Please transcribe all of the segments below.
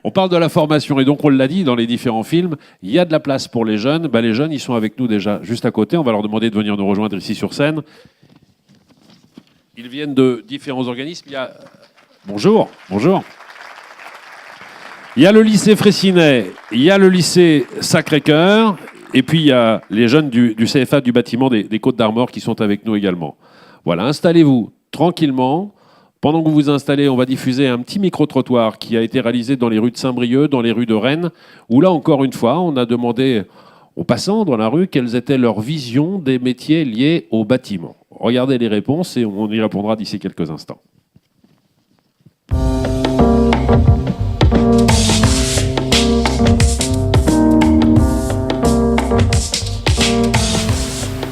On parle de la formation et donc on l'a dit dans les différents films, il y a de la place pour les jeunes. Les jeunes, ils sont avec nous déjà juste à côté. On va leur demander de venir nous rejoindre ici sur scène. Ils viennent de différents organismes. Bonjour, bonjour. Il y a le lycée Fraissinet, il y a le lycée Sacré-Cœur, et puis il y a les jeunes du CFA du bâtiment des Côtes d'Armor qui sont avec nous également. Voilà, installez-vous tranquillement. Pendant que vous vous installez, on va diffuser un petit micro-trottoir qui a été réalisé dans les rues de Saint-Brieuc, dans les rues de Rennes, où là, encore une fois, on a demandé aux passants dans la rue quelles étaient leurs visions des métiers liés au bâtiment. Regardez les réponses et on y répondra d'ici quelques instants.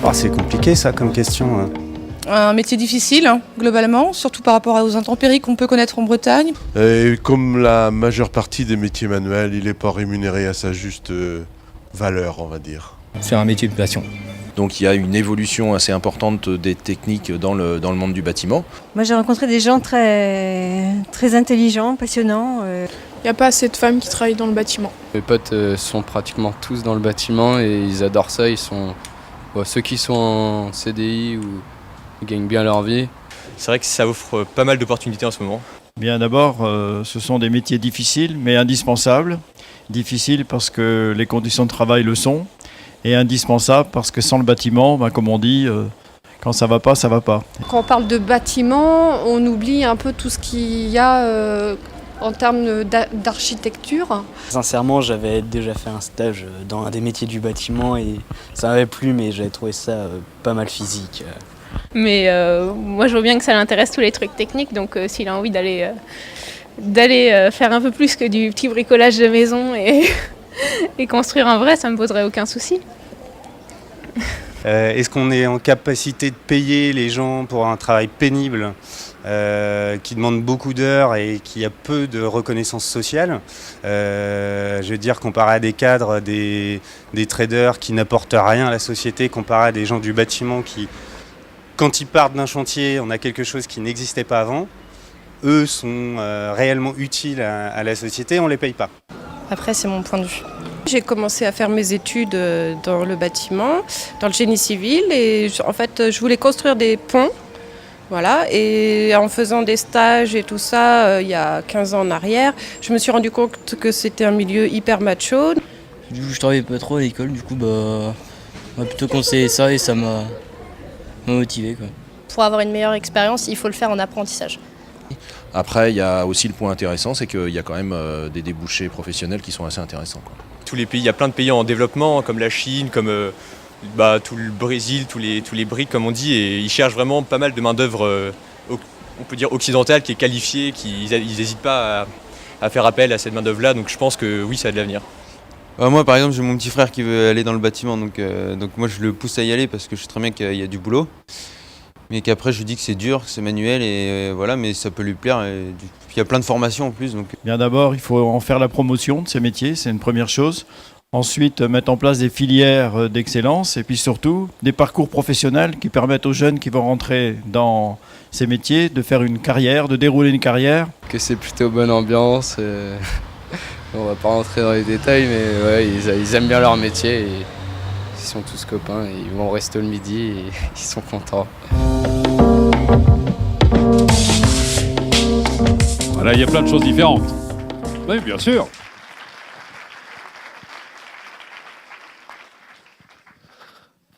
Oh, c'est compliqué ça comme question. Un métier difficile, globalement, surtout par rapport aux intempéries qu'on peut connaître en Bretagne. Et comme la majeure partie des métiers manuels, il n'est pas rémunéré à sa juste valeur, on va dire. C'est un métier de passion. Donc il y a une évolution assez importante des techniques dans le monde du bâtiment. Moi j'ai rencontré des gens très intelligents, passionnants. Il n'y a pas assez de femmes qui travaillent dans le bâtiment. Mes potes sont pratiquement tous dans le bâtiment et ils adorent ça. Ceux qui sont en CDI ou ils gagnent bien leur vie. C'est vrai que ça offre pas mal d'opportunités en ce moment. Bien d'abord, ce sont des métiers difficiles mais indispensables. Difficiles parce que les conditions de travail le sont. Et indispensable parce que sans le bâtiment, comme on dit, quand ça va pas, ça va pas. Quand on parle de bâtiment, on oublie un peu tout ce qu'il y a en termes d'architecture. Sincèrement, j'avais déjà fait un stage dans un des métiers du bâtiment et ça m'avait plu, mais j'avais trouvé ça pas mal physique. Mais moi, je vois bien que ça l'intéresse tous les trucs techniques, donc s'il a envie d'aller faire un peu plus que du petit bricolage de maison et construire un vrai, ça me poserait aucun souci. Est-ce qu'on est en capacité de payer les gens pour un travail pénible qui demande beaucoup d'heures et qui a peu de reconnaissance sociale? Je veux dire, comparé à des cadres, des traders qui n'apportent rien à la société, comparé à des gens du bâtiment qui, quand ils partent d'un chantier, on a quelque chose qui n'existait pas avant. Eux sont réellement utiles à la société, on ne les paye pas. Après, c'est mon point de vue. J'ai commencé à faire mes études dans le bâtiment, dans le génie civil, et en fait, je voulais construire des ponts. Voilà, et en faisant des stages et tout ça, il y a 15 ans en arrière, je me suis rendu compte que c'était un milieu hyper macho. Du coup, je travaillais pas trop à l'école, du coup, on m'a plutôt conseillé ça et ça m'a motivé, quoi. Pour avoir une meilleure expérience, il faut le faire en apprentissage. Après, il y a aussi le point intéressant, c'est qu'il y a quand même des débouchés professionnels qui sont assez intéressants, quoi. Tous les pays, il y a plein de pays en développement, comme la Chine, comme tout le Brésil, tous les BRIC comme on dit, et ils cherchent vraiment pas mal de main-d'œuvre, on peut dire occidentale, qui est qualifiée, ils n'hésitent pas à faire appel à cette main-d'œuvre-là, donc je pense que oui, ça a de l'avenir. Moi par exemple j'ai mon petit frère qui veut aller dans le bâtiment, donc moi je le pousse à y aller parce que je sais très bien qu'il y a du boulot. Mais qu'après je lui dis que c'est dur, que c'est manuel et voilà, mais ça peut lui plaire. Il y a plein de formations en plus. Donc. Bien d'abord, il faut en faire la promotion de ces métiers, c'est une première chose. Ensuite, mettre en place des filières d'excellence et puis surtout des parcours professionnels qui permettent aux jeunes qui vont rentrer dans ces métiers de faire une carrière, de dérouler une carrière. Que c'est plutôt bonne ambiance. On va pas rentrer dans les détails, mais ouais, ils aiment bien leur métier. Et ils sont tous copains, et ils vont au resto le midi et ils sont contents. Voilà, il y a plein de choses différentes. Oui, bien sûr.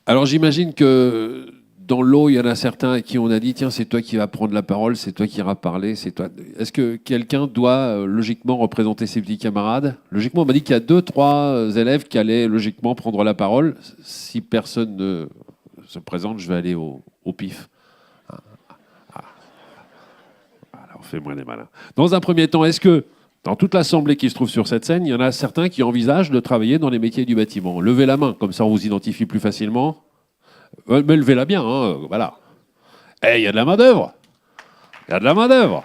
Alors j'imagine que dans l'eau, il y en a certains à qui on a dit « Tiens, c'est toi qui vas prendre la parole, c'est toi qui iras parler, c'est toi... » Est-ce que quelqu'un doit logiquement représenter ses petits camarades? Logiquement, on m'a dit qu'il y a 2-3 élèves qui allaient logiquement prendre la parole. Si personne ne se présente, je vais aller au pif. Alors, fais-moi des malins. Dans un premier temps, est-ce que dans toute l'assemblée qui se trouve sur cette scène, il y en a certains qui envisagent de travailler dans les métiers du bâtiment? Levez la main, comme ça on vous identifie plus facilement. Mais levez-la bien, voilà. Il y a de la main-d'œuvre. Il y a de la main-d'œuvre.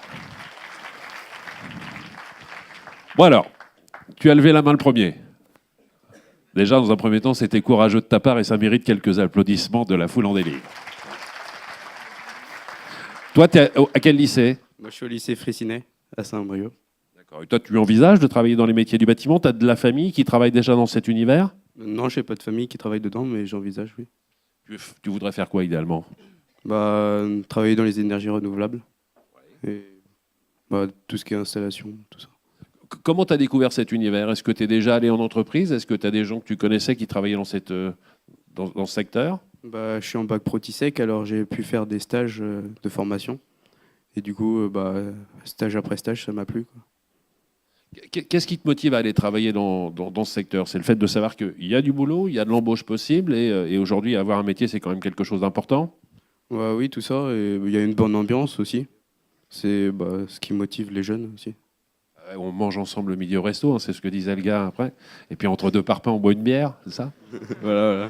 Bon alors, tu as levé la main le premier. Déjà, dans un premier temps, c'était courageux de ta part et ça mérite quelques applaudissements de la foule en délire. Toi, tu es à quel lycée? Moi, je suis au lycée Fraissinet, à Saint-Brieuc. Et toi, tu envisages de travailler dans les métiers du bâtiment? Tu as de la famille qui travaille déjà dans cet univers? Non, je n'ai pas de famille qui travaille dedans, mais j'envisage, oui. Tu voudrais faire quoi idéalement? Travailler dans les énergies renouvelables. Et tout ce qui est installation, tout ça. Comment tu as découvert cet univers? Est-ce que tu es déjà allé en entreprise? Est-ce que tu as des gens que tu connaissais qui travaillaient dans ce secteur? Je suis en bac Protisec, alors j'ai pu faire des stages de formation. Et du coup, stage après stage, ça m'a plu, quoi. Qu'est-ce qui te motive à aller travailler dans ce secteur? C'est le fait de savoir qu'il y a du boulot, il y a de l'embauche possible, et aujourd'hui, avoir un métier, c'est quand même quelque chose d'important? Oui, tout ça. Et il y a une bonne ambiance aussi. C'est ce qui motive les jeunes aussi. On mange ensemble le midi au resto, hein, c'est ce que disait le gars après. Et puis entre deux parpaings, on boit une bière, c'est ça? Voilà.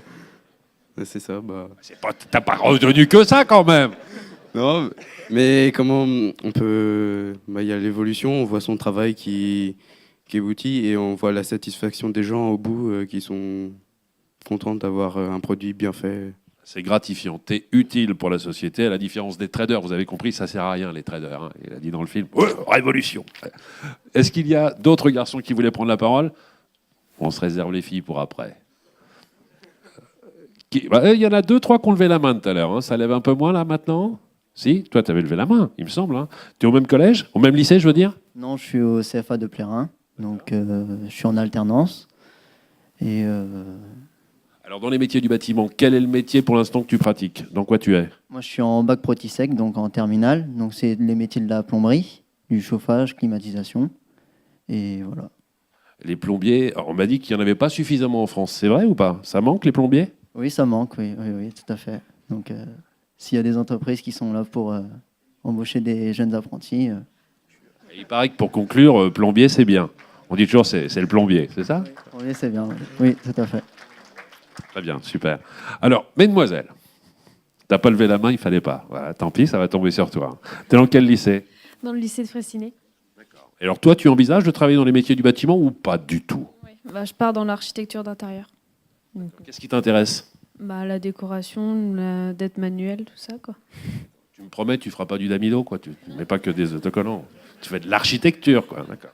C'est ça. T'as pas retenu que ça quand même. Non, mais comment on peut... Il y a l'évolution, on voit son travail qui aboutit et on voit la satisfaction des gens au bout qui sont contents d'avoir un produit bien fait. C'est gratifiant, t'es utile pour la société, à la différence des traders. Vous avez compris, ça sert à rien les traders, hein. Il a dit dans le film, révolution. Est-ce qu'il y a d'autres garçons qui voulaient prendre la parole? On se réserve les filles pour après. Il y en a 2-3 qui ont levé la main tout à l'heure, hein. Ça lève un peu moins là maintenant? Si, toi, tu avais levé la main, il me semble. Hein. Tu es au même collège? Au même lycée, je veux dire? Non, je suis au CFA de Plérin, donc je suis en alternance. Et alors, dans les métiers du bâtiment, quel est le métier pour l'instant que tu pratiques? Dans quoi tu es? moi, je suis en bac Protisec, donc en terminale. Donc, c'est les métiers de la plomberie, du chauffage, climatisation. Et voilà. Les plombiers, on m'a dit qu'il n'y en avait pas suffisamment en France. C'est vrai ou pas? Ça manque, les plombiers? Oui, ça manque, oui, tout à fait. Donc, s'il y a des entreprises qui sont là pour embaucher des jeunes apprentis. Il paraît que pour conclure, plombier, c'est bien. On dit toujours c'est le plombier, c'est ça? Oui, c'est bien. Oui, tout à fait. Très bien, super. Alors, mesdemoiselles, t'as pas levé la main, il fallait pas. Voilà, tant pis, ça va tomber sur toi. T'es dans quel lycée? Dans le lycée de Fraissinet. Et alors, toi, tu envisages de travailler dans les métiers du bâtiment ou pas du tout? Je pars dans l'architecture d'intérieur. Qu'est-ce qui t'intéresse? La décoration, d'être manuel, tout ça, quoi. Tu me promets, tu feras pas du damido, quoi. Tu ne mets pas que des autocollants. Tu fais de l'architecture, quoi. D'accord.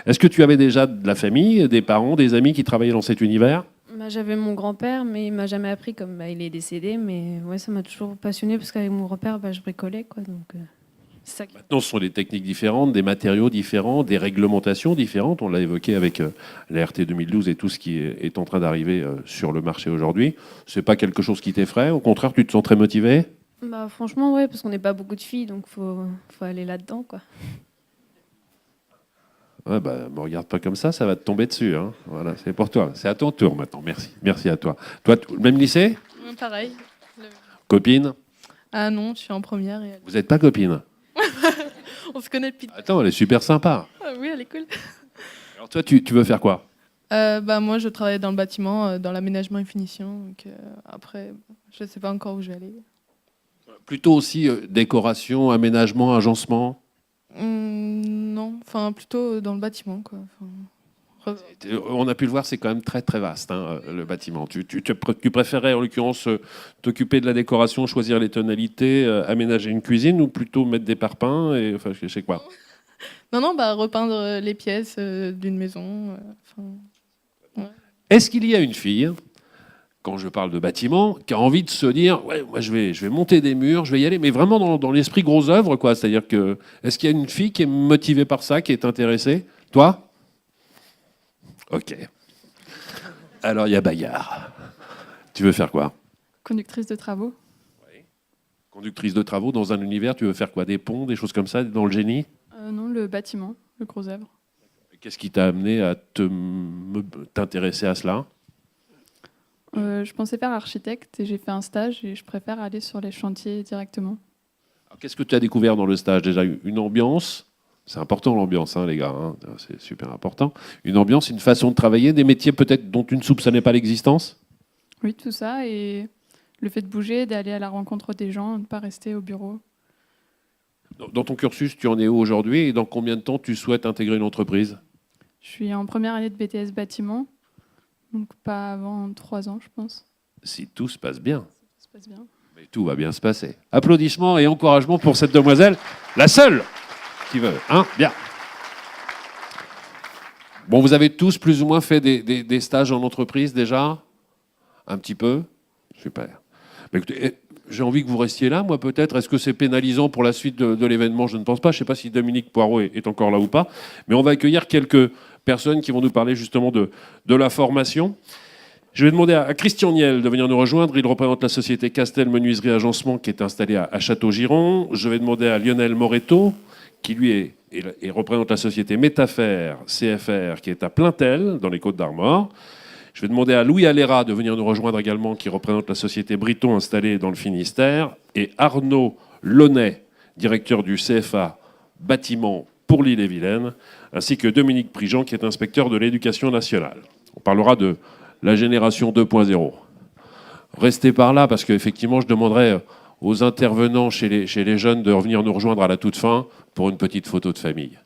Est-ce que tu avais déjà de la famille, des parents, des amis qui travaillaient dans cet univers? J'avais mon grand-père, mais il m'a jamais appris, comme il est décédé. Mais ouais, ça m'a toujours passionné parce qu'avec mon grand-père, je bricolais, quoi. Donc, c'est ça qui... Maintenant, ce sont des techniques différentes, des matériaux différents, des réglementations différentes. On l'a évoqué avec la RT 2012 et tout ce qui est en train d'arriver sur le marché aujourd'hui. C'est pas quelque chose qui t'effraie? Au contraire, tu te sens très motivé? Franchement, ouais, parce qu'on n'est pas beaucoup de filles, donc faut aller là-dedans, quoi. Ouais, me regarde pas comme ça va te tomber dessus. Hein. Voilà, c'est pour toi. C'est à ton tour maintenant. Merci à toi. Toi, le même lycée? Pareil. Copine? Ah non, je suis en première. Et Vous n'êtes pas copine? On se connaît depuis... Attends, elle est super sympa. Ah oui, elle est cool. Alors toi, tu veux faire quoi? Moi, je travaille dans le bâtiment, dans l'aménagement et finition. Donc, après, je ne sais pas encore où je vais aller. Plutôt aussi décoration, aménagement, agencement? Non, plutôt dans le bâtiment, quoi. On a pu le voir, c'est quand même très très vaste, hein, le bâtiment. Tu préférais en l'occurrence t'occuper de la décoration, choisir les tonalités, aménager une cuisine ou plutôt mettre des parpaings et je sais quoi? Non, repeindre les pièces d'une maison. Ouais. Est-ce qu'il y a une fille, quand je parle de bâtiment, qui a envie de se dire ouais, moi je vais monter des murs, je vais y aller, mais vraiment dans l'esprit gros œuvre, quoi. C'est-à-dire que est-ce qu'il y a une fille qui est motivée par ça, qui est intéressée? Toi? Ok. Alors il y a bagarre. Tu veux faire quoi? Conductrice de travaux. Oui. Conductrice de travaux dans un univers, tu veux faire quoi? Des ponts, des choses comme ça, dans le génie? Non, le bâtiment, le gros œuvre. Qu'est-ce qui t'a amené à t'intéresser à cela? Je pensais faire architecte et j'ai fait un stage et je préfère aller sur les chantiers directement. Qu'est-ce que tu as découvert dans le stage? Déjà, une ambiance? C'est important l'ambiance, hein, les gars, hein, c'est super important. Une ambiance, une façon de travailler, des métiers peut-être dont tu ne soupçonnais pas l'existence? Oui, tout ça, et le fait de bouger, d'aller à la rencontre des gens, de ne pas rester au bureau. Dans ton cursus, tu en es où aujourd'hui et dans combien de temps tu souhaites intégrer une entreprise? Je suis en première année de BTS bâtiment, donc pas avant 3 ans, je pense. Si tout se passe bien. Ça se passe bien. Mais tout va bien se passer. Applaudissements et encouragements pour cette demoiselle, la seule qui veut. Hein? Bien. Bon, vous avez tous plus ou moins fait des stages en entreprise déjà? Un petit peu? Super. Mais écoutez, j'ai envie que vous restiez là, moi peut-être. Est-ce que c'est pénalisant pour la suite de l'événement? Je ne pense pas. Je ne sais pas si Dominique Poirot est encore là ou pas. Mais on va accueillir quelques personnes qui vont nous parler justement de la formation. Je vais demander à Christian Niel de venir nous rejoindre. Il représente la société Castel Menuiserie Agencement qui est installée à Château-Giron. Je vais demander à Lionel Moretto, qui lui représente la société Métafer CFR qui est à Plaintel, dans les Côtes-d'Armor. Je vais demander à Louis Alera de venir nous rejoindre également, qui représente la société Briton installée dans le Finistère. Et Arnaud Launay, directeur du CFA Bâtiment pour l'Ille-et-Vilaine, ainsi que Dominique Prigent, qui est inspecteur de l'éducation nationale. On parlera de la génération 2.0. Restez par là, parce qu'effectivement, je demanderai aux intervenants chez les jeunes de revenir nous rejoindre à la toute fin pour une petite photo de famille.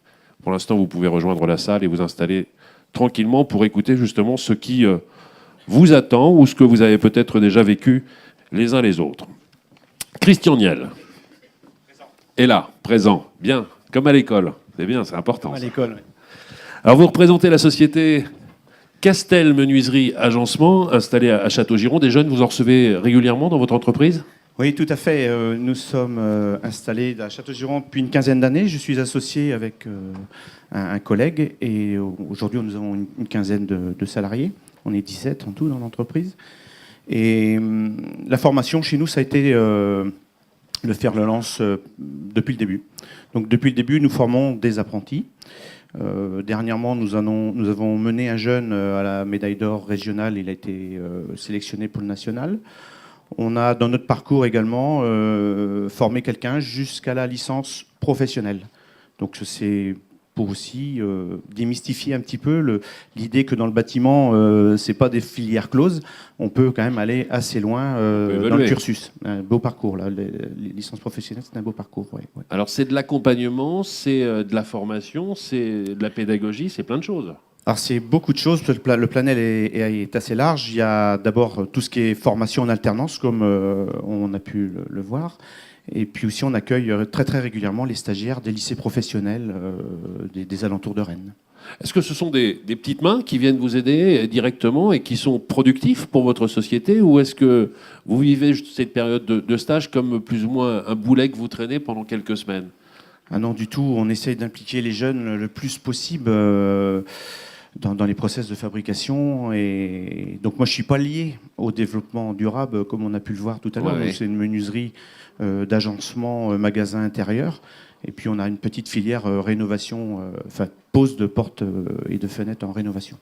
Pour l'instant, vous pouvez rejoindre la salle et vous installer tranquillement pour écouter justement ce qui vous attend ou ce que vous avez peut-être déjà vécu les uns les autres. Christian Niel est là, présent. Bien, comme à l'école. C'est bien, c'est important. Comme à l'école, oui. Alors, vous représentez la société Castel Menuiserie Agencement, installée à Château-Giron. Des jeunes, vous en recevez régulièrement dans votre entreprise? Oui, tout à fait. Nous sommes installés à Château-Giron depuis une quinzaine d'années. Je suis associé avec un collègue et aujourd'hui, nous avons une quinzaine de salariés. On est 17 en tout dans l'entreprise. Et la formation chez nous, ça a été le fer de lance depuis le début. Donc depuis le début, nous formons des apprentis. Dernièrement, nous avons mené un jeune à la médaille d'or régionale. Il a été sélectionné pour le national. On a, dans notre parcours également, formé quelqu'un jusqu'à la licence professionnelle. Donc c'est pour aussi démystifier un petit peu l'idée que dans le bâtiment, c'est pas des filières closes. On peut quand même aller assez loin dans le cursus. Un beau parcours, là. Les licences professionnelles, c'est un beau parcours. Ouais. Alors c'est de l'accompagnement, c'est de la formation, c'est de la pédagogie, c'est plein de choses. Alors c'est beaucoup de choses, le planel est assez large. Il y a d'abord tout ce qui est formation en alternance, comme on a pu le voir. Et puis aussi on accueille très très régulièrement les stagiaires des lycées professionnels des alentours de Rennes. Est-ce que ce sont des petites mains qui viennent vous aider directement et qui sont productifs pour votre société, ou est-ce que vous vivez cette période de stage comme plus ou moins un boulet que vous traînez pendant quelques semaines? Ah non, du tout. On essaye d'impliquer les jeunes le plus possible dans les process de fabrication. Et donc moi, je ne suis pas lié au développement durable, comme on a pu le voir tout à l'heure. Ouais. C'est une menuiserie d'agencement magasin intérieur. Et puis on a une petite filière rénovation, pose de portes et de fenêtres en rénovation.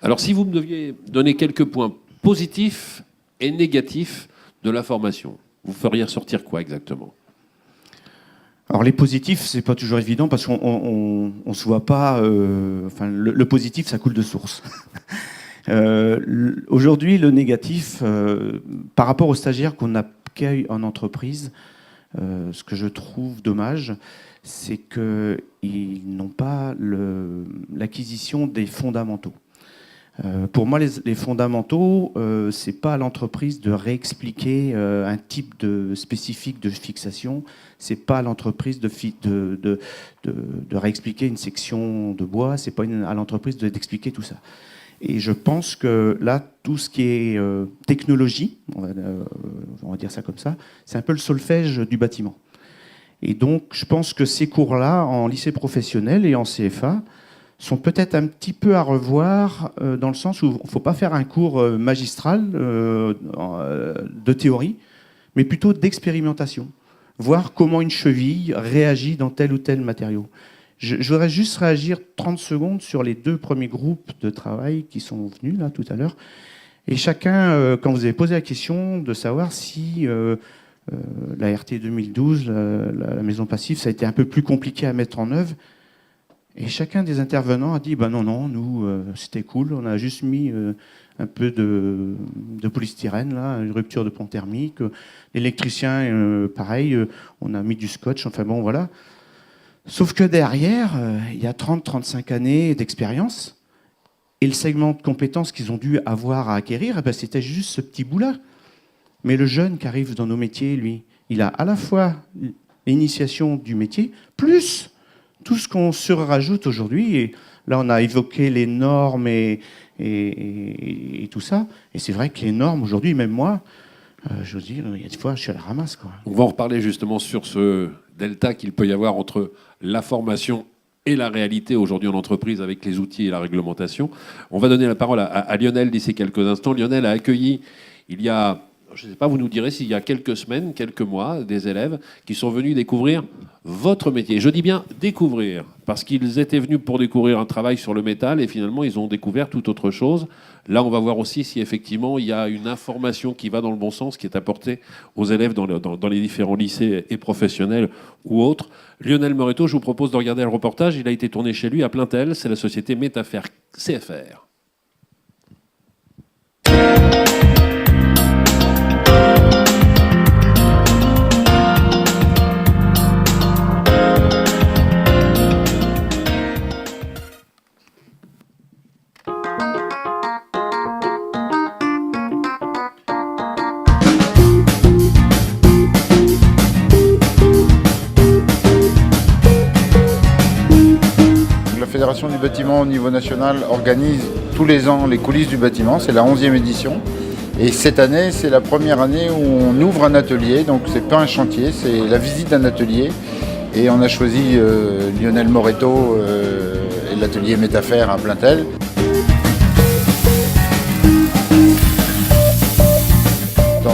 Alors si vous me deviez donner quelques points positifs et négatifs de la formation, vous feriez ressortir quoi exactement? Alors les positifs, c'est pas toujours évident parce qu'on se voit pas. Le positif, ça coule de source. Aujourd'hui, le négatif, par rapport aux stagiaires qu'on accueille en entreprise, ce que je trouve dommage, c'est qu'ils n'ont pas l'acquisition des fondamentaux. Pour moi, les fondamentaux, c'est pas à l'entreprise de réexpliquer un type spécifique de fixation. C'est pas à l'entreprise de réexpliquer une section de bois. C'est pas à l'entreprise d'expliquer tout ça. Et je pense que là, tout ce qui est technologie, on va dire ça comme ça, c'est un peu le solfège du bâtiment. Et donc, je pense que ces cours-là, en lycée professionnel et en CFA, sont peut-être un petit peu à revoir dans le sens où il ne faut pas faire un cours magistral de théorie, mais plutôt d'expérimentation. Voir comment une cheville réagit dans tel ou tel matériau. Je voudrais juste réagir 30 secondes sur les 2 premiers groupes de travail qui sont venus là tout à l'heure. Et chacun, quand vous avez posé la question de savoir si la RT 2012, la maison passive, ça a été un peu plus compliqué à mettre en œuvre. Et chacun des intervenants a dit non, nous, c'était cool, on a juste mis un peu de polystyrène, là, une rupture de pont thermique. L'électricien, pareil, on a mis du scotch, enfin bon, voilà. Sauf que derrière, il y a 30-35 années d'expérience, et le segment de compétences qu'ils ont dû avoir à acquérir, c'était juste ce petit bout-là. Mais le jeune qui arrive dans nos métiers, lui, il a à la fois l'initiation du métier, plus tout ce qu'on surrajoute aujourd'hui, et là on a évoqué les normes et tout ça, et c'est vrai que les normes aujourd'hui, même moi, je veux dire, il y a des fois je suis à la ramasse, quoi. On va en reparler justement sur ce delta qu'il peut y avoir entre la formation et la réalité aujourd'hui en entreprise avec les outils et la réglementation. On va donner la parole à Lionel d'ici quelques instants. Lionel a accueilli il y a, je ne sais pas, vous nous direz s'il y a quelques semaines, quelques mois, des élèves qui sont venus découvrir votre métier. Je dis bien découvrir, parce qu'ils étaient venus pour découvrir un travail sur le métal et finalement ils ont découvert tout autre chose. Là, on va voir aussi si effectivement il y a une information qui va dans le bon sens, qui est apportée aux élèves dans les différents lycées et professionnels ou autres. Lionel Moreto, je vous propose de regarder le reportage. Il a été tourné chez lui à Plaintel. C'est la société Métafer CFR. La Fédération du bâtiment au niveau national organise tous les ans les coulisses du bâtiment, c'est la 11e édition. Et cette année, c'est la première année où on ouvre un atelier, donc c'est pas un chantier, c'est la visite d'un atelier. Et on a choisi Lionel Moreto et l'atelier Métafer à Plaintel.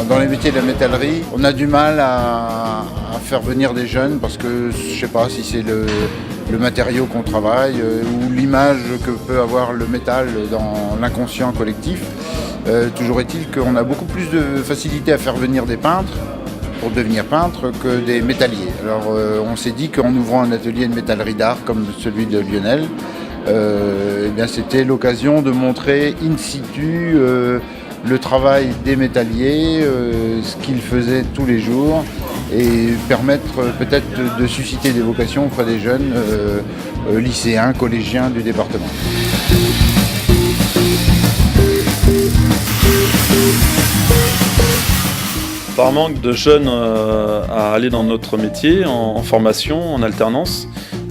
Dans les métiers de la métallerie, on a du mal à faire venir des jeunes parce que je sais pas si c'est le matériau qu'on travaille ou l'image que peut avoir le métal dans l'inconscient collectif. Toujours est-il qu'on a beaucoup plus de facilité à faire venir des peintres pour devenir peintre que des métalliers. Alors on s'est dit qu'en ouvrant un atelier de métallerie d'art comme celui de Lionel, eh bien, c'était l'occasion de montrer in situ le travail des métalliers, ce qu'ils faisaient tous les jours et permettre peut-être de susciter des vocations auprès des jeunes lycéens, collégiens du département. Par manque de jeunes à aller dans notre métier, en formation, en alternance,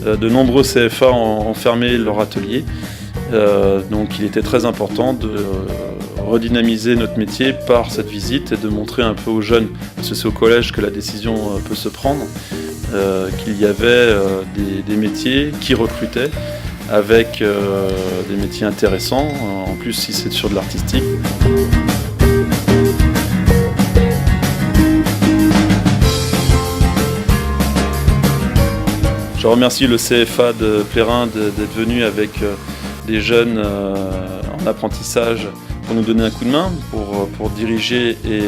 de nombreux CFA ont fermé leur atelier. Donc il était très important de redynamiser notre métier par cette visite et de montrer un peu aux jeunes, parce que c'est au collège que la décision peut se prendre, qu'il y avait des métiers qui recrutaient avec des métiers intéressants, en plus si c'est sur de l'artistique. Je remercie le CFA de Plérin d'être venu avec des jeunes en apprentissage pour nous donner un coup de main, pour diriger et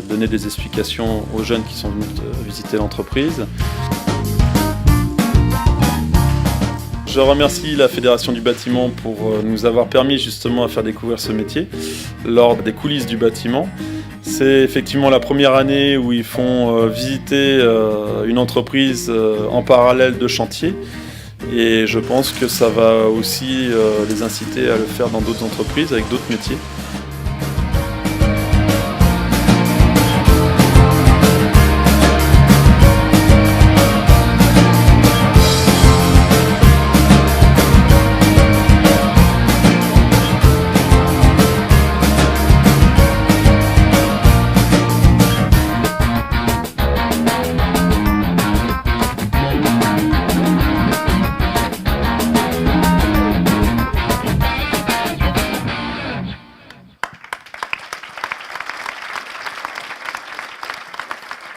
donner des explications aux jeunes qui sont venus visiter l'entreprise. Je remercie la Fédération du bâtiment pour nous avoir permis justement à faire découvrir ce métier lors des coulisses du bâtiment. C'est effectivement la première année où ils font visiter une entreprise en parallèle de chantier. Et je pense que ça va aussi les inciter à le faire dans d'autres entreprises avec d'autres métiers.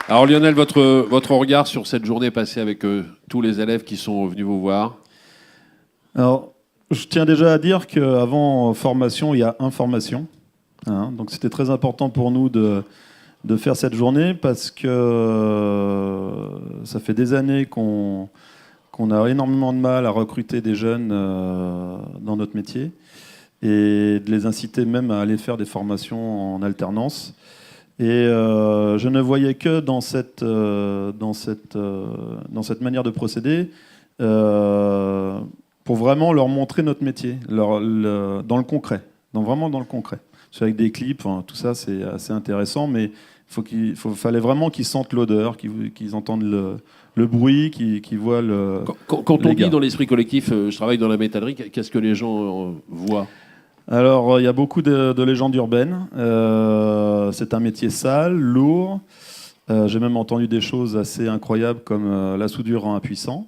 Alors Lionel, votre regard sur cette journée passée avec tous les élèves qui sont venus vous voir? Alors, je tiens déjà à dire qu'avant formation, il y a information. Hein, donc c'était très important pour nous de faire cette journée parce que ça fait des années qu'on a énormément de mal à recruter des jeunes dans notre métier et de les inciter même à aller faire des formations en alternance. Et je ne voyais que dans cette manière de procéder pour vraiment leur montrer notre métier, dans le concret, vraiment dans le concret. Avec des clips, hein, tout ça c'est assez intéressant, mais fallait vraiment qu'ils sentent l'odeur, qu'ils entendent le bruit, qui voient le. Quand on les dit gars. dans l'esprit collectif, je travaille dans la métallerie, qu'est-ce que les gens voient? Alors, il y a beaucoup de légendes urbaines. C'est un métier sale, lourd. J'ai même entendu des choses assez incroyables comme la soudure rend impuissant.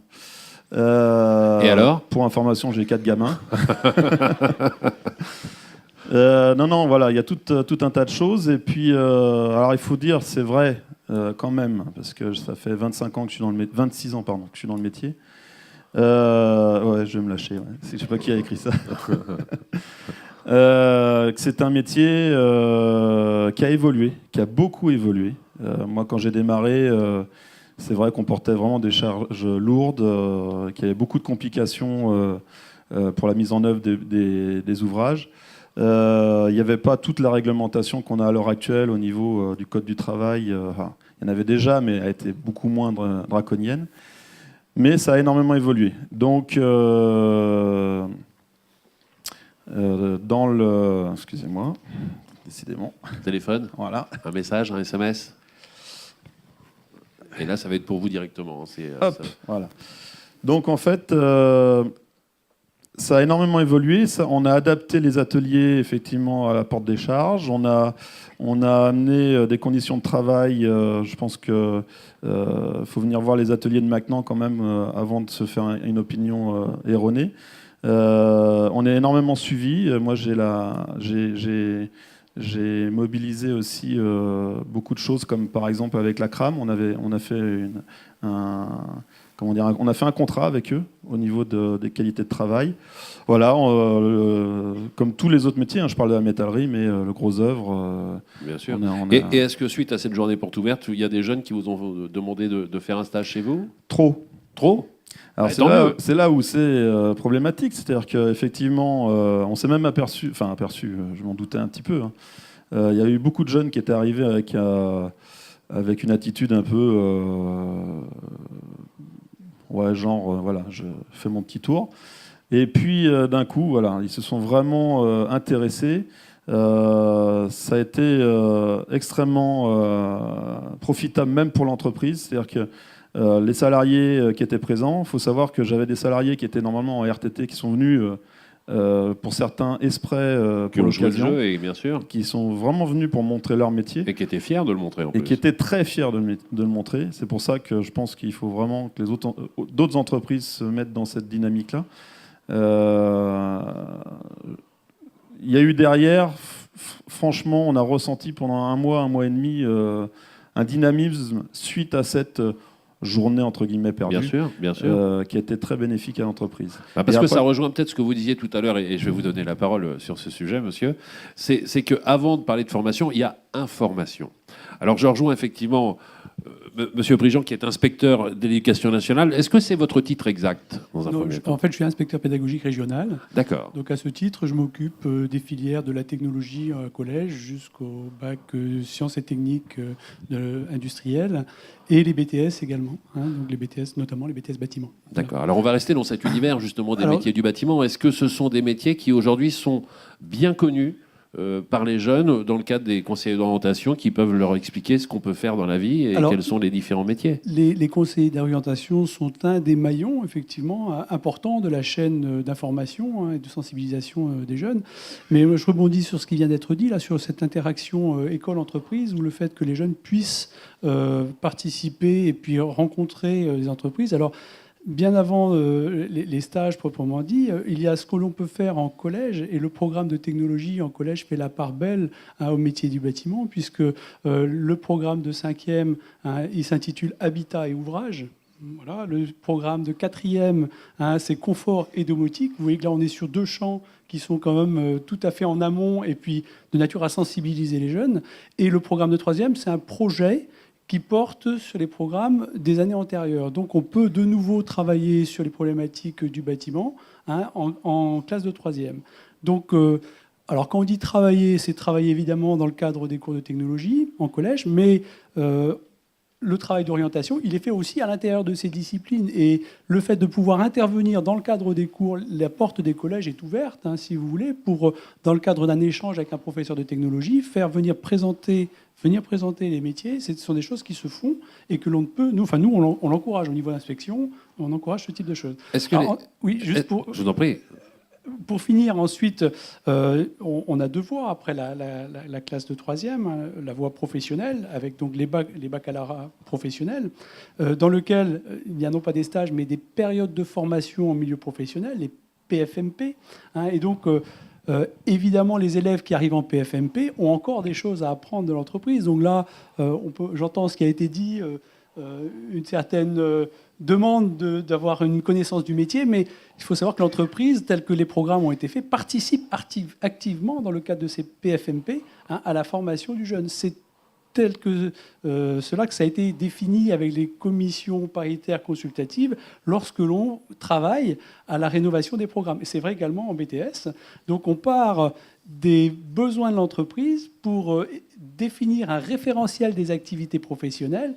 Et alors? Pour information, j'ai 4 gamins. Non, voilà, il y a tout un tas de choses. Et puis, alors il faut dire, c'est vrai quand même, parce que ça fait 25 ans que je suis dans le 26 ans, pardon, que je suis dans le métier. Ouais, je vais me lâcher. Ouais. Je sais pas qui a écrit ça. C'est un métier qui a évolué, qui a beaucoup évolué. Moi, quand j'ai démarré, c'est vrai qu'on portait vraiment des charges lourdes, qu'il y avait beaucoup de complications pour la mise en œuvre des ouvrages. Il n'y avait pas toute la réglementation qu'on a à l'heure actuelle au niveau du Code du travail. Il y en avait déjà, mais elle a été beaucoup moins draconienne. Mais ça a énormément évolué. Donc, dans le... Excusez-moi, décidément. Téléphone. Voilà. Un message, un SMS. Et là, ça va être pour vous directement. Hop, voilà. Donc, en fait, ça a énormément évolué. On a adapté les ateliers, effectivement, à la porte des charges. On a amené des conditions de travail. Je pense qu'il faut venir voir les ateliers de maintenant, quand même, avant de se faire une opinion erronée. On est énormément suivi. Moi, j'ai mobilisé aussi beaucoup de choses, comme par exemple avec la CRAM, on a fait on a fait un contrat avec eux au niveau des qualités de travail. Voilà, comme tous les autres métiers, hein, je parle de la métallerie, mais le gros œuvre. Bien sûr. Et est-ce que suite à cette journée porte ouverte, il y a des jeunes qui vous ont demandé de faire un stage chez vous? Trop. Alors Bah, c'est là où c'est problématique, c'est-à-dire qu'effectivement, on s'est même aperçu, je m'en doutais un petit peu, hein. Il y a eu beaucoup de jeunes qui étaient arrivés avec une attitude un peu, voilà, je fais mon petit tour. Et puis d'un coup, voilà, ils se sont vraiment intéressés. Ça a été extrêmement profitable même pour l'entreprise, c'est-à-dire que les salariés qui étaient présents, il faut savoir que j'avais des salariés qui étaient normalement en RTT, qui sont venus, pour certains, exprès pour l'occasion, et bien sûr, qui sont vraiment venus pour montrer leur métier. Et qui étaient fiers de le montrer en plus. Et qui étaient très fiers de le montrer. C'est pour ça que je pense qu'il faut vraiment que d'autres entreprises se mettent dans cette dynamique-là. Il y a eu derrière, franchement, on a ressenti pendant un mois et demi, un dynamisme suite à cette journée entre guillemets perdue, bien sûr. qui a été très bénéfique à l'entreprise. Parce que ça rejoint peut-être ce que vous disiez tout à l'heure, et je vais vous donner la parole sur ce sujet, monsieur. C'est qu'avant de parler de formation, il y a information. Alors je rejoins effectivement monsieur Prigent, qui est inspecteur de l'éducation nationale. Est-ce que c'est votre titre exact dans un premier temps? En fait, je suis inspecteur pédagogique régional. D'accord. Donc à ce titre, je m'occupe des filières de la technologie collège jusqu'au bac sciences et techniques industrielles et les BTS également. Donc les BTS, notamment les BTS bâtiments. D'accord. Alors on va rester dans cet univers justement des métiers du bâtiment. Est-ce que ce sont des métiers qui aujourd'hui sont bien connus par les jeunes dans le cadre des conseillers d'orientation qui peuvent leur expliquer ce qu'on peut faire dans la vie et quels sont les différents métiers? Les conseillers d'orientation sont un des maillons effectivement importants de la chaîne d'information et de sensibilisation des jeunes. Mais je rebondis sur ce qui vient d'être dit là, sur cette interaction école-entreprise, où le fait que les jeunes puissent participer et puis rencontrer les entreprises. Alors, bien avant les stages proprement dit, il y a ce que l'on peut faire en collège, et le programme de technologie en collège fait la part belle au métier du bâtiment, puisque le programme de 5e, il s'intitule Habitat et Ouvrage. Voilà, le programme de 4e, c'est confort et domotique. Vous voyez que là, on est sur deux champs qui sont quand même tout à fait en amont et puis de nature à sensibiliser les jeunes. Et le programme de 3e, c'est un projet qui porte sur les programmes des années antérieures. Donc on peut de nouveau travailler sur les problématiques du bâtiment en classe de 3e. Donc, alors quand on dit travailler, c'est travailler évidemment dans le cadre des cours de technologie en collège, mais le travail d'orientation, il est fait aussi à l'intérieur de ces disciplines. Et le fait de pouvoir intervenir dans le cadre des cours, la porte des collèges est ouverte, hein, si vous voulez, pour, dans le cadre d'un échange avec un professeur de technologie, faire venir présenter les métiers. Ce sont des choses qui se font et que l'on ne peut... Nous, on l'encourage au niveau d'inspection, on encourage ce type de choses. Est-ce que oui, juste pour... Je vous en prie. Pour finir, ensuite, on a deux voies après la classe de troisième, hein, la voie professionnelle, avec donc les baccalauréats professionnels, dans lequel il n'y a non pas des stages, mais des périodes de formation en milieu professionnel, les PFMP. Hein, et donc, évidemment, les élèves qui arrivent en PFMP ont encore des choses à apprendre de l'entreprise. Donc là, j'entends ce qui a été dit, une certaine demande d'avoir une connaissance du métier, mais il faut savoir que l'entreprise, telle que les programmes ont été faits, participe activement, dans le cadre de ces PFMP, hein, à la formation du jeune. C'est tel que cela que ça a été défini avec les commissions paritaires consultatives lorsque l'on travaille à la rénovation des programmes. Et c'est vrai également en BTS. Donc on part des besoins de l'entreprise pour définir un référentiel des activités professionnelles.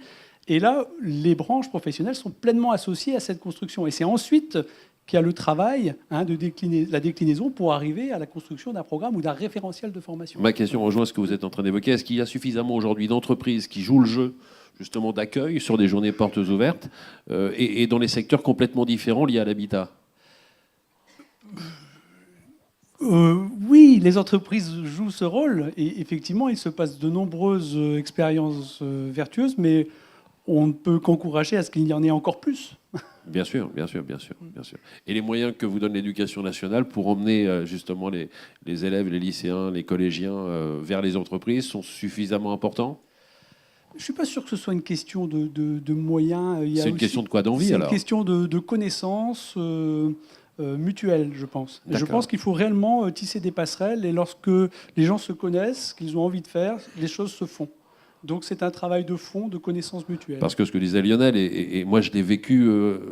Et là, les branches professionnelles sont pleinement associées à cette construction. Et c'est ensuite qu'il y a le travail, hein, de la déclinaison pour arriver à la construction d'un programme ou d'un référentiel de formation. Ma question rejoint ce que vous êtes en train d'évoquer. Est-ce qu'il y a suffisamment aujourd'hui d'entreprises qui jouent le jeu justement d'accueil sur des journées portes ouvertes et dans les secteurs complètement différents liés à l'habitat ? Oui, les entreprises jouent ce rôle. Et effectivement, il se passe de nombreuses expériences vertueuses, mais on ne peut qu'encourager à ce qu'il y en ait encore plus. Bien sûr. Et les moyens que vous donne l'Éducation nationale pour emmener justement les élèves, les lycéens, les collégiens vers les entreprises sont suffisamment importants ? Je ne suis pas sûr que ce soit une question de moyens. C'est une question de quoi, d'envie alors ? C'est une question de connaissances mutuelles, je pense. Je pense qu'il faut réellement tisser des passerelles et lorsque les gens se connaissent, qu'ils ont envie de faire, les choses se font. Donc c'est un travail de fond, de connaissances mutuelles. Parce que ce que disait Lionel, et moi je l'ai vécu,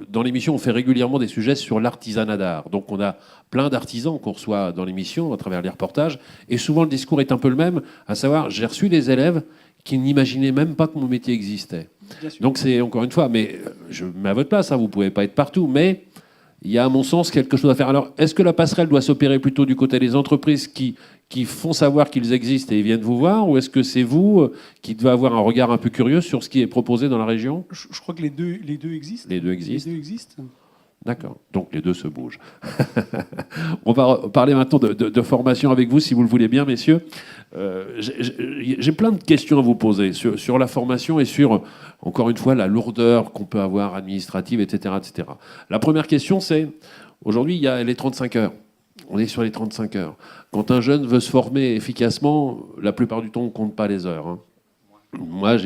dans l'émission, on fait régulièrement des sujets sur l'artisanat d'art. Donc on a plein d'artisans qu'on reçoit dans l'émission à travers les reportages. Et souvent le discours est un peu le même, à savoir, j'ai reçu des élèves qui n'imaginaient même pas que mon métier existait. Donc c'est, encore une fois, mais je mets à votre place, hein, vous ne pouvez pas être partout, mais il y a à mon sens quelque chose à faire. Alors est-ce que la passerelle doit s'opérer plutôt du côté des entreprises qui font savoir qu'ils existent et ils viennent vous voir, ou est-ce que c'est vous qui devez avoir un regard un peu curieux sur ce qui est proposé dans la région ? Je crois que les deux existent. Les deux existent. Les deux existent. D'accord, donc les deux se bougent. On va parler maintenant de formation avec vous, si vous le voulez bien, messieurs. J'ai plein de questions à vous poser sur la formation et sur, encore une fois, la lourdeur qu'on peut avoir administrative, etc., etc. La première question, c'est, aujourd'hui, il y a les 35 heures. On est sur les 35 heures. Quand un jeune veut se former efficacement, la plupart du temps, on ne compte pas les heures. Hein. Moi,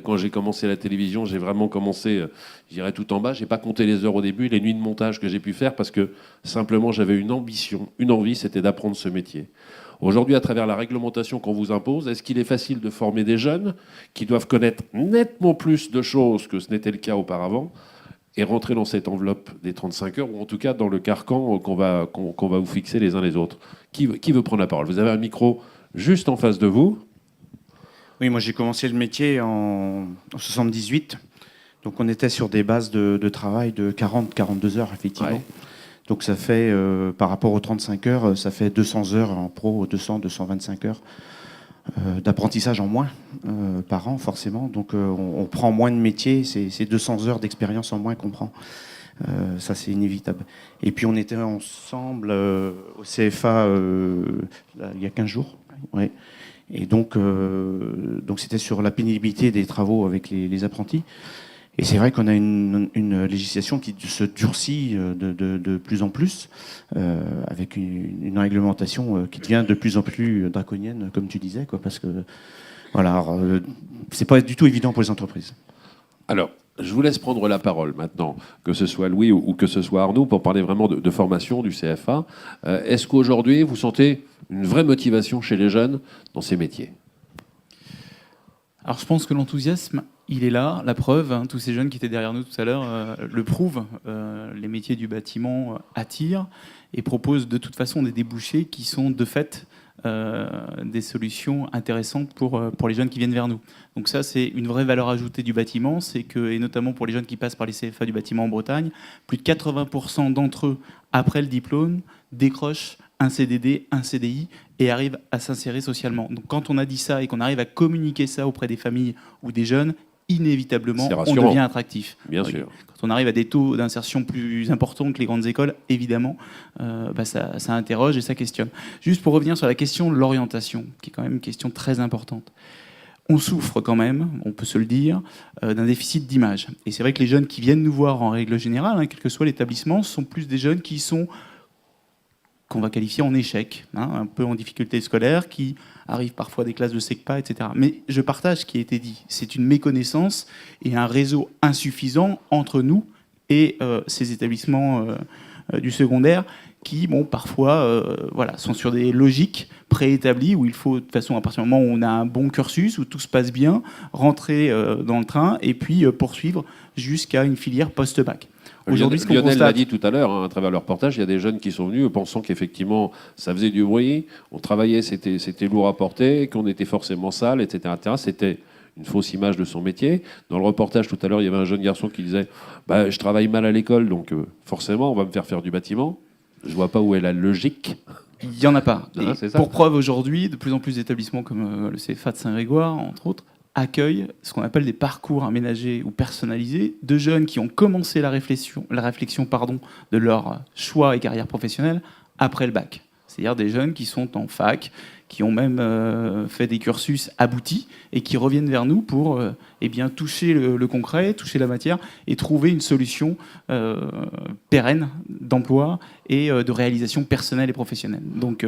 quand j'ai commencé la télévision, j'ai vraiment commencé, je dirais, tout en bas. Je n'ai pas compté les heures au début, les nuits de montage que j'ai pu faire, parce que simplement, j'avais une ambition, une envie, c'était d'apprendre ce métier. Aujourd'hui, à travers la réglementation qu'on vous impose, est-ce qu'il est facile de former des jeunes qui doivent connaître nettement plus de choses que ce n'était le cas auparavant et rentrer dans cette enveloppe des 35 heures, ou en tout cas dans le carcan qu'on va vous fixer les uns les autres. Qui veut prendre la parole ? Vous avez un micro juste en face de vous. Oui, moi j'ai commencé le métier en 78. Donc on était sur des bases de travail de 40-42 heures, effectivement. Ouais. Donc ça fait, par rapport aux 35 heures, ça fait 200 heures en pro, 200-225 heures d'apprentissage en moins par an, forcément. Donc on prend moins de métiers, c'est 200 heures d'expérience en moins qu'on prend. Ça, c'est inévitable. Et puis on était ensemble au CFA il y a 15 jours. Ouais. Et donc c'était sur la pénibilité des travaux avec les apprentis. Et c'est vrai qu'on a une législation qui se durcit de plus en plus, avec une réglementation qui devient de plus en plus draconienne, comme tu disais, quoi, parce que voilà, c'est pas du tout évident pour les entreprises. Alors, je vous laisse prendre la parole maintenant, que ce soit Louis ou que ce soit Arnaud, pour parler vraiment de formation du CFA. Est-ce qu'aujourd'hui, vous sentez une vraie motivation chez les jeunes dans ces métiers ? Alors je pense que l'enthousiasme, il est là, la preuve, hein, tous ces jeunes qui étaient derrière nous tout à l'heure le prouvent. Les métiers du bâtiment attirent et proposent de toute façon des débouchés qui sont de fait des solutions intéressantes pour les jeunes qui viennent vers nous. Donc ça, c'est une vraie valeur ajoutée du bâtiment, c'est que, et notamment pour les jeunes qui passent par les CFA du bâtiment en Bretagne, plus de 80% d'entre eux, après le diplôme, décrochent un CDD, un CDI et arrivent à s'insérer socialement. Donc quand on a dit ça et qu'on arrive à communiquer ça auprès des familles ou des jeunes, inévitablement, on devient attractif. Bien sûr. Quand on arrive à des taux d'insertion plus importants que les grandes écoles, évidemment, ça interroge et ça questionne. Juste pour revenir sur la question de l'orientation, qui est quand même une question très importante. On souffre quand même, on peut se le dire, d'un déficit d'image. Et c'est vrai que les jeunes qui viennent nous voir en règle générale, quel que soit l'établissement, sont plus des jeunes qui sont qu'on va qualifier en échec, un peu en difficulté scolaire, qui arrivent parfois à des classes de SECPA, etc. Mais je partage ce qui a été dit. C'est une méconnaissance et un réseau insuffisant entre nous et ces établissements du secondaire qui, parfois, sont sur des logiques préétablies où il faut, de toute façon, à partir du moment où on a un bon cursus, où tout se passe bien, rentrer dans le train et puis poursuivre jusqu'à une filière post-bac. Aujourd'hui, Lionel l'a dit tout à l'heure, à travers le reportage, il y a des jeunes qui sont venus pensant qu'effectivement, ça faisait du bruit, on travaillait, c'était lourd à porter, qu'on était forcément sale, etc. C'était une fausse image de son métier. Dans le reportage tout à l'heure, il y avait un jeune garçon qui disait « je travaille mal à l'école, donc forcément, on va me faire du bâtiment ». Je ne vois pas où est la logique. Il n'y en a pas. C'est ça. Pour preuve, aujourd'hui, de plus en plus d'établissements comme le CFA de Saint-Grégoire, entre autres, accueillent ce qu'on appelle des parcours aménagés ou personnalisés de jeunes qui ont commencé la réflexion de leur choix et carrière professionnelle après le bac. C'est-à-dire des jeunes qui sont en fac, qui ont même fait des cursus aboutis et qui reviennent vers nous pour toucher le concret, toucher la matière et trouver une solution pérenne d'emploi et de réalisation personnelle et professionnelle. Donc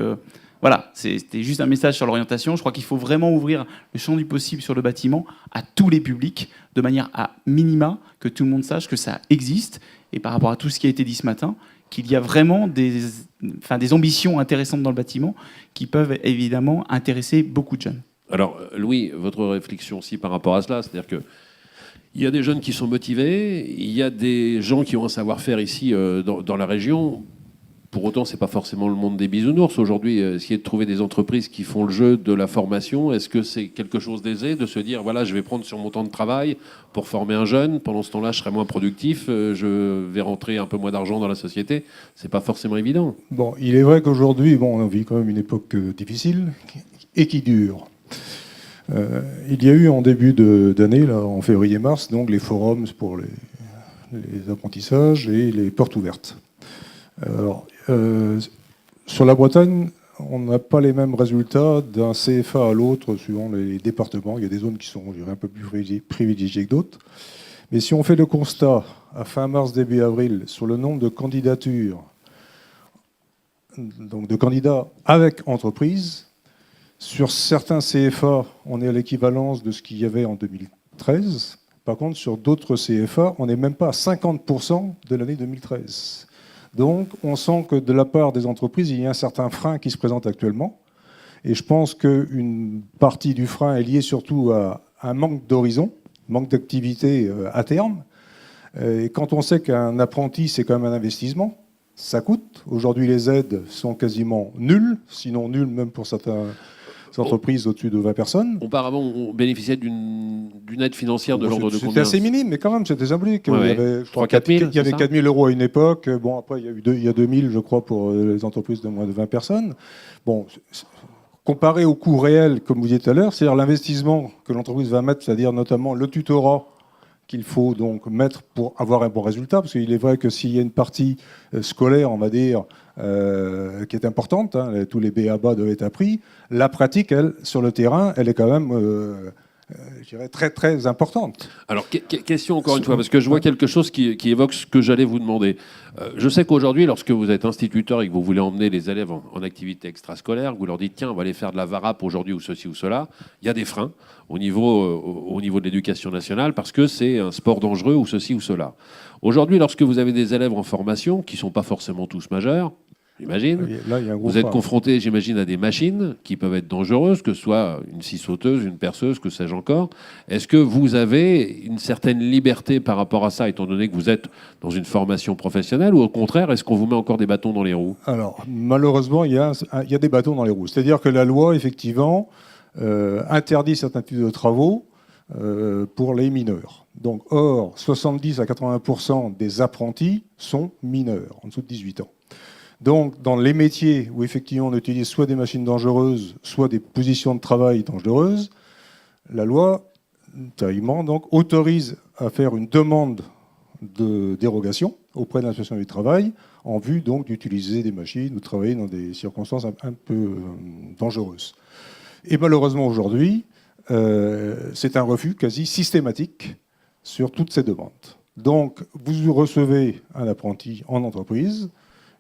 voilà, c'était juste un message sur l'orientation. Je crois qu'il faut vraiment ouvrir le champ du possible sur le bâtiment à tous les publics, de manière à minima que tout le monde sache que ça existe. Et par rapport à tout ce qui a été dit ce matin, qu'il y a vraiment des ambitions intéressantes dans le bâtiment qui peuvent évidemment intéresser beaucoup de jeunes. Alors Louis, votre réflexion aussi par rapport à cela, c'est-à-dire que il y a des jeunes qui sont motivés, il y a des gens qui ont un savoir-faire ici dans la région. Pour autant, ce n'est pas forcément le monde des bisounours. Aujourd'hui, essayer de trouver des entreprises qui font le jeu de la formation, est-ce que c'est quelque chose d'aisé de se dire, voilà, je vais prendre sur mon temps de travail pour former un jeune, pendant ce temps-là, je serai moins productif, je vais rentrer un peu moins d'argent dans la société. Ce n'est pas forcément évident. Bon, il est vrai qu'aujourd'hui, on vit quand même une époque difficile et qui dure. Il y a eu en début d'année, là, en février-mars, donc les forums pour les apprentissages et les portes ouvertes. Alors, sur la Bretagne, on n'a pas les mêmes résultats d'un CFA à l'autre suivant les départements. Il y a des zones qui sont, je dirais, un peu plus privilégiées que d'autres. Mais si on fait le constat à fin mars, début avril, sur le nombre de candidatures, donc de candidats avec entreprise, sur certains CFA, on est à l'équivalence de ce qu'il y avait en 2013. Par contre, sur d'autres CFA, on n'est même pas à 50% de l'année 2013. Donc, on sent que de la part des entreprises, il y a un certain frein qui se présente actuellement. Et je pense qu'une partie du frein est liée surtout à un manque d'horizon, manque d'activité à terme. Et quand on sait qu'un apprenti, c'est quand même un investissement, ça coûte. Aujourd'hui, les aides sont quasiment nulles, sinon nulles même pour certaines entreprises au-dessus de 20 personnes. Auparavant, on bénéficiait d'une aide financière de l'ordre de combien ? C'était assez minime, mais quand même, c'était symbolique. Ouais, il y avait, je crois, 4 000, il y avait 4 000 euros à une époque. Bon, après, il y a 2 000, je crois, pour les entreprises de moins de 20 personnes. Bon, comparé au coût réel, comme vous disiez tout à l'heure, c'est-à-dire l'investissement que l'entreprise va mettre, c'est-à-dire notamment le tutorat qu'il faut donc mettre pour avoir un bon résultat, parce qu'il est vrai que s'il y a une partie scolaire, on va dire, qui est importante, tous les B.A.B.A. doivent être appris, la pratique, elle, sur le terrain, elle est quand même, je dirais, très, très importante. Alors, question encore une fois, parce que je vois quelque chose qui évoque ce que j'allais vous demander. Je sais qu'aujourd'hui, lorsque vous êtes instituteur et que vous voulez emmener les élèves en activité extrascolaire, vous leur dites, tiens, on va aller faire de la VARAP aujourd'hui ou ceci ou cela, il y a des freins au niveau de l'éducation nationale parce que c'est un sport dangereux ou ceci ou cela. Aujourd'hui, lorsque vous avez des élèves en formation, qui ne sont pas forcément tous majeurs, j'imagine. Là, il y a un gros Vous êtes frein. confronté, j'imagine, à des machines qui peuvent être dangereuses, que ce soit une scie sauteuse, une perceuse, que sais-je encore. Est-ce que vous avez une certaine liberté par rapport à ça, étant donné que vous êtes dans une formation professionnelle, ou au contraire, est-ce qu'on vous met encore des bâtons dans les roues? Alors, malheureusement, il y a des bâtons dans les roues. C'est-à-dire que la loi, effectivement, interdit certains types de travaux pour les mineurs. Donc, or, 70 à 80% des apprentis sont mineurs, en dessous de 18 ans. Donc, dans les métiers où effectivement on utilise soit des machines dangereuses, soit des positions de travail dangereuses, la loi, théoriquement, donc, autorise à faire une demande de dérogation auprès de l'inspection du travail en vue donc d'utiliser des machines ou de travailler dans des circonstances un peu dangereuses. Et malheureusement aujourd'hui, c'est un refus quasi systématique sur toutes ces demandes. Donc vous recevez un apprenti en entreprise,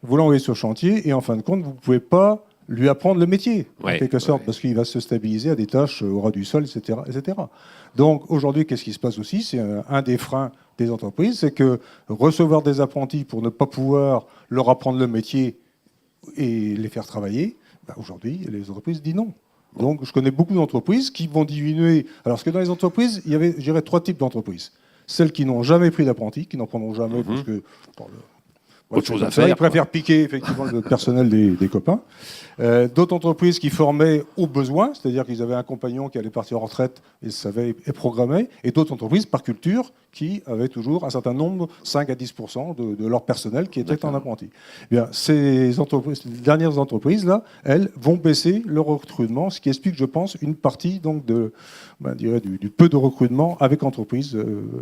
vous l'envoyez sur chantier et en fin de compte, vous ne pouvez pas lui apprendre le métier, en quelque sorte, parce qu'il va se stabiliser à des tâches au ras du sol, etc. etc. Donc aujourd'hui, qu'est-ce qui se passe aussi? C'est un des freins des entreprises, c'est que recevoir des apprentis pour ne pas pouvoir leur apprendre le métier et les faire travailler, aujourd'hui, les entreprises disent non. Donc je connais beaucoup d'entreprises qui vont diminuer. Alors parce que dans les entreprises, il y avait, je dirais, 3 types d'entreprises. Celles qui n'ont jamais pris d'apprentis, qui n'en prendront jamais parce que... Autre chose à faire. Ils préfèrent piquer effectivement le personnel des copains. D'autres entreprises qui formaient aux besoins, c'est-à-dire qu'ils avaient un compagnon qui allait partir en retraite et savaient et programmait. Et d'autres entreprises par culture qui avaient toujours un certain nombre, 5 à 10% de leur personnel qui était en apprenti. Eh bien, ces dernières entreprises-là, elles vont baisser leur recrutement, ce qui explique, je pense, une partie donc du peu de recrutement avec entreprise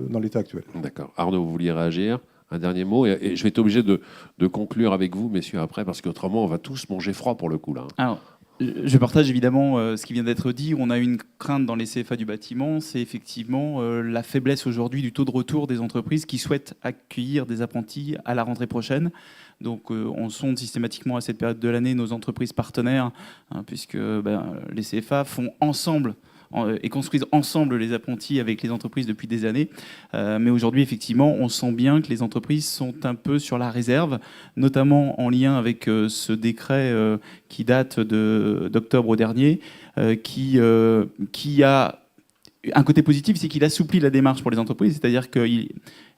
dans l'état actuel. D'accord. Arnaud, vous vouliez réagir? Un dernier mot, et je vais être obligé de conclure avec vous, messieurs, après, parce qu'autrement, on va tous manger froid pour le coup, là. Alors, je partage évidemment ce qui vient d'être dit. On a une crainte dans les CFA du bâtiment, c'est effectivement la faiblesse aujourd'hui du taux de retour des entreprises qui souhaitent accueillir des apprentis à la rentrée prochaine. Donc on sonde systématiquement à cette période de l'année nos entreprises partenaires, puisque les CFA font ensemble et construisent ensemble les apprentis avec les entreprises depuis des années. Mais aujourd'hui, effectivement, on sent bien que les entreprises sont un peu sur la réserve, notamment en lien avec ce décret qui date d'octobre dernier, qui a un côté positif, c'est qu'il assouplit la démarche pour les entreprises, c'est-à-dire que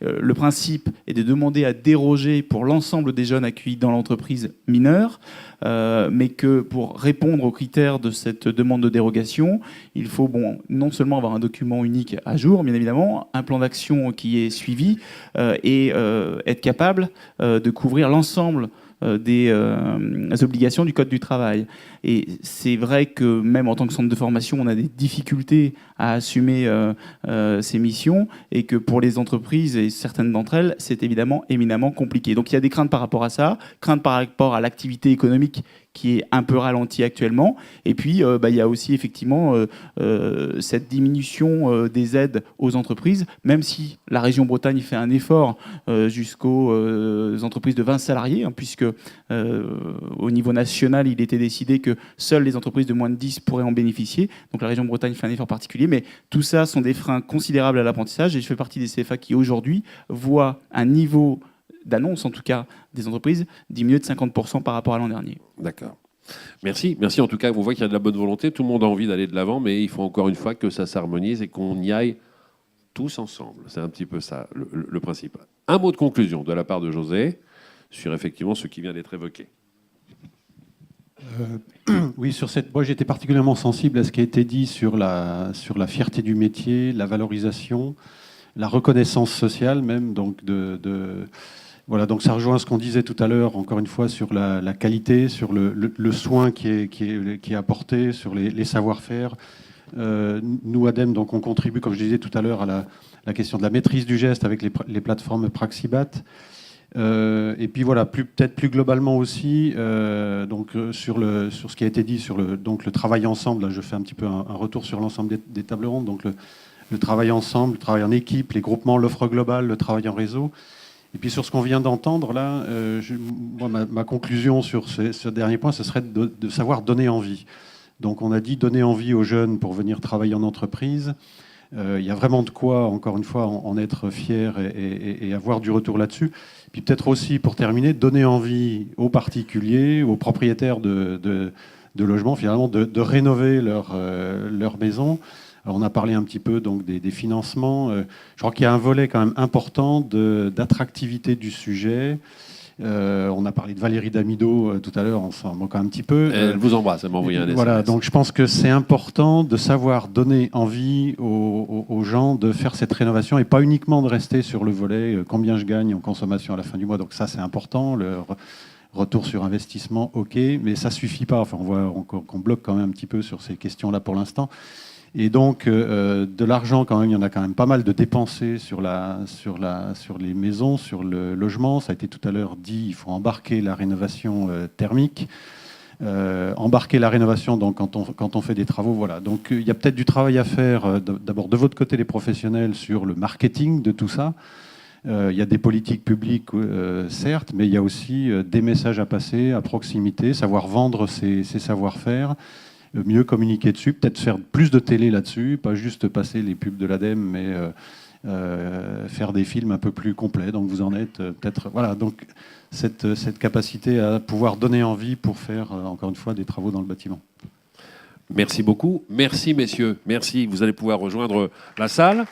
le principe est de demander à déroger pour l'ensemble des jeunes accueillis dans l'entreprise mineure, mais que pour répondre aux critères de cette demande de dérogation, il faut non seulement avoir un document unique à jour, bien évidemment, un plan d'action qui est suivi et être capable de couvrir l'ensemble des obligations du Code du travail. Et c'est vrai que même en tant que centre de formation, on a des difficultés à assumer ces missions et que pour les entreprises et certaines d'entre elles, c'est évidemment éminemment compliqué. Donc il y a des craintes par rapport à ça, craintes par rapport à l'activité économique qui est un peu ralentie actuellement. Et puis, il y a aussi effectivement cette diminution des aides aux entreprises, même si la région Bretagne fait un effort jusqu'aux entreprises de 20 salariés, puisque au niveau national, il était décidé que seules les entreprises de moins de 10 pourraient en bénéficier. Donc la région Bretagne fait un effort particulier. Mais tout ça sont des freins considérables à l'apprentissage. Et je fais partie des CFA qui, aujourd'hui, voient un niveau d'annonce, en tout cas, des entreprises, diminuer de 50% par rapport à l'an dernier. D'accord. Merci. Merci en tout cas. On voit qu'il y a de la bonne volonté. Tout le monde a envie d'aller de l'avant, mais il faut encore une fois que ça s'harmonise et qu'on y aille tous ensemble. C'est un petit peu ça, le principe. Un mot de conclusion de la part de José sur effectivement ce qui vient d'être évoqué. Oui, moi j'étais particulièrement sensible à ce qui a été dit sur la fierté du métier, la valorisation, la reconnaissance sociale même, donc voilà, donc ça rejoint ce qu'on disait tout à l'heure, encore une fois, sur la qualité, sur le soin qui est apporté, sur les savoir-faire. Nous, ADEME, donc on contribue, comme je disais tout à l'heure, à la question de la maîtrise du geste avec les plateformes Praxibat. Et puis voilà, peut-être plus globalement aussi, sur ce qui a été dit sur le travail ensemble. Là, je fais un petit peu un retour sur l'ensemble des tables rondes. Donc le travail ensemble, le travail en équipe, les groupements, l'offre globale, le travail en réseau. Et puis sur ce qu'on vient d'entendre là, ma conclusion sur ce dernier point, ce serait de savoir donner envie. Donc on a dit donner envie aux jeunes pour venir travailler en entreprise. Il y a vraiment de quoi, encore une fois, en être fier et avoir du retour là-dessus. Puis peut-être aussi, pour terminer, donner envie aux particuliers, aux propriétaires de logements, finalement, de rénover leur maison. Alors, on a parlé un petit peu donc, des financements. Je crois qu'il y a un volet quand même important d'attractivité du sujet. On a parlé de Valérie Damido tout à l'heure, on s'en moque un petit peu. Elle vous embrasse, elle m'a envoyé un SMS. Voilà, donc je pense que c'est important de savoir donner envie aux gens de faire cette rénovation et pas uniquement de rester sur le volet combien je gagne en consommation à la fin du mois. Donc ça, c'est important. Le retour sur investissement, ok, mais ça suffit pas. Enfin, on voit qu'on bloque quand même un petit peu sur ces questions-là pour l'instant. Et donc, de l'argent, quand même, il y en a quand même pas mal de dépensés sur les maisons, sur le logement. Ça a été tout à l'heure dit, il faut embarquer la rénovation thermique, embarquer la rénovation donc, quand on fait des travaux. Voilà. Donc, il y a peut-être du travail à faire, d'abord de votre côté, les professionnels, sur le marketing de tout ça. Il y a des politiques publiques, certes, mais il y a aussi des messages à passer à proximité, savoir vendre ses savoir-faire, mieux communiquer dessus, peut-être faire plus de télé là-dessus, pas juste passer les pubs de l'ADEME, mais faire des films un peu plus complets. Donc vous en êtes peut-être... Voilà, donc cette capacité à pouvoir donner envie pour faire, encore une fois, des travaux dans le bâtiment. Merci beaucoup. Merci, messieurs. Merci. Vous allez pouvoir rejoindre la salle.